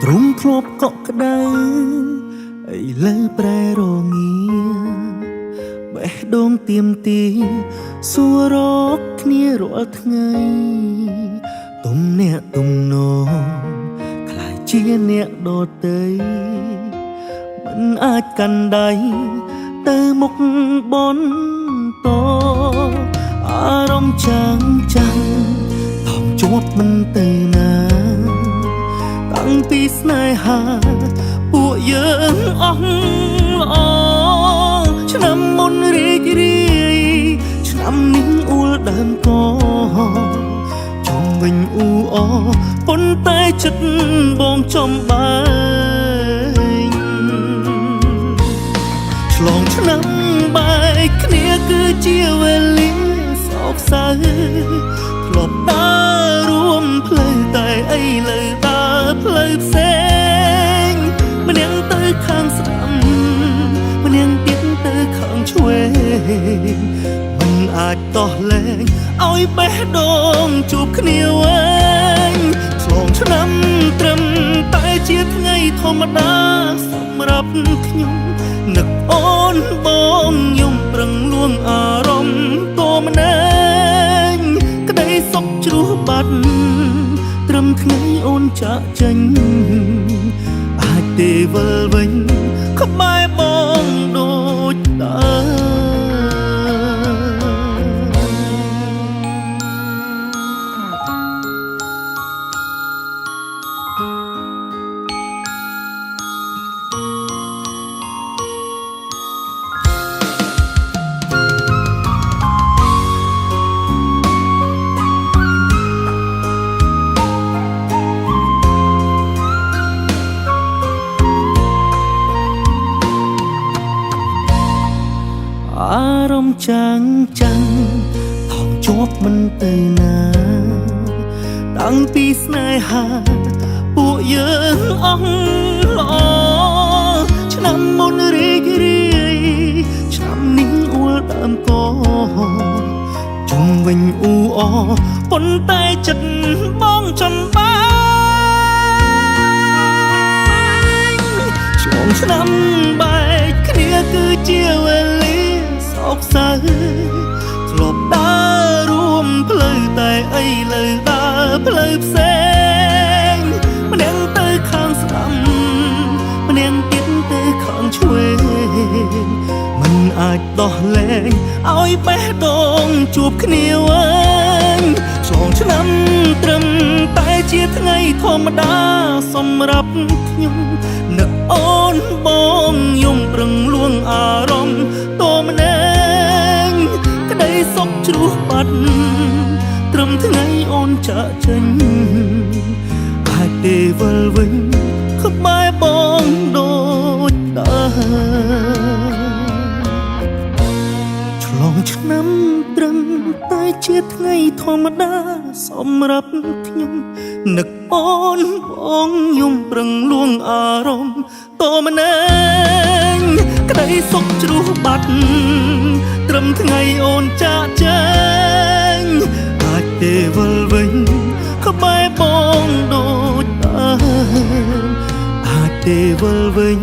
ទ្រង់ធ្លាប់កក់ក្ដៅឥឡូវប្រែរងាបេះដូងទៀមទីសួររកគ្នារាល់ថ្ងៃទុំអ្នកទំនងខ្លាចជាអ្នកដទៃមិនអាចកាន់ដៃទៅមុខបនតអារម្មណ៍ចាំថំជាប់មិនទៅណាតាំងពីស្នេហាពួកយើងអស់ល្អឆ្នាំមុនរីករាយឆ្នាំនេះអួលដើមកជុំវិញអ៊ូអប៉ុន្តែចិត្តបងចំបែងឆ្លងឆ្នាំបែកគ្នាគឺជាវេលាសោកសៅធ្លាប់ដើររួមផ្លូវតែឥឡូវដើរផ្លូវផ្សេងម្នាក់ទៅខាងស្ដាំម្នាក់ទៀតទៅខាងឆ្វេងមិនអាចដោះលែងឲ្យបេះដូងជួបគ្នាវិញឆ្លងឆ្នាំត្រឹមតែជាថ្ងៃធម្មតាសម្រាប់ខ្ញុំនឹកអូនបងយំប្រឹងលួងអារម្មណ៍តម្នាក់ក្តីសុខជ្រោះបាត់ត្រឹមថ្ងៃអូនចាក់ចេញអាចទេវិលវិញក្បែរបងដូចដើអារម្មណ៍ចាំថំជាប់មិនទៅណាតាំងពីស្នេហាពួកយើងអស់ល្អឆ្នាំមុនរីករាយឆ្នាំនេះអួលដើមកជុំវិញអ៊ូអប៉ុន្តែចិត្តបងចំបែងឆ្លងឆ្នាំបែកគ្នាគឺជាវេលាសោកសៅធ្លាប់ដើររួមផ្លូវតែឥឡូវដើរផ្លូវផ្សេងម្នាក់ទៅខាងស្ដាំម្នាក់ទៀតទៅខាងឆ្វេងមិនអាចដោះលែងឲ្យបេះដូងជួបគ្នាវិញឆ្លងឆ្នាំត្រឹមតែជាថ្ងៃធម្មតាសម្រាប់ខ្ញុំនឹកអូនបងយំប្រឹងលួងអារម្មណ៍តម្នាក់ក្តីសុខជ្រោះបាត់ត្រឹមថ្ងៃអូនចាក់ចេញអាចទេវិលវិញក្បែរបងដូចដើរឆ្លងឆ្នាំត្រឹមតែជាថ្ងៃធម្មតាសម្រាប់ខ្ញុំនឹកអូនបងយំប្រឹងលួងអារម្មណ៍តម្នាក់ក្តីសុខជ្រោះបាត់ត្រឹមថ្ងៃអូនចាក់ចេញអាចទេវិលវិញក្បែរបងដូចដើមអាចទេវិលវិញ